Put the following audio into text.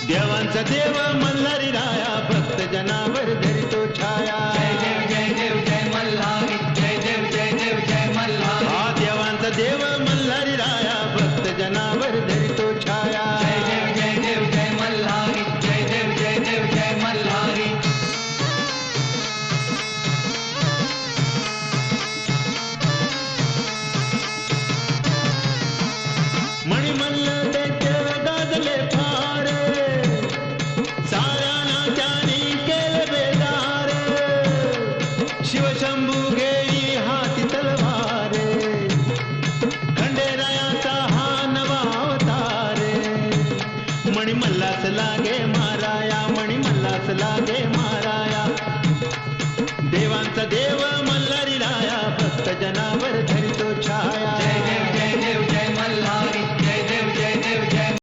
देवांचा देव मल्हारी राया भक्त जनावर धरितो छाया जय देव जय देव जय मल्हारी जय देव जय देव जय मल्हारी हा देवांचा देव मल्हारी राया भक्त जनावर धरितो छाया जय देव जय देव जय मल्हारी जय देव जय देव जय मल्हारी मणिमल्ल दैत्य गाजले फार साऱ्यांना त्यानी केले बेदार शिवशंभू घेई हाती तलवार खंडेरायाचा हा नवा अवतार मणिमल्लास लागे माराया मणिमल्लास लागे माराया देवांचा देव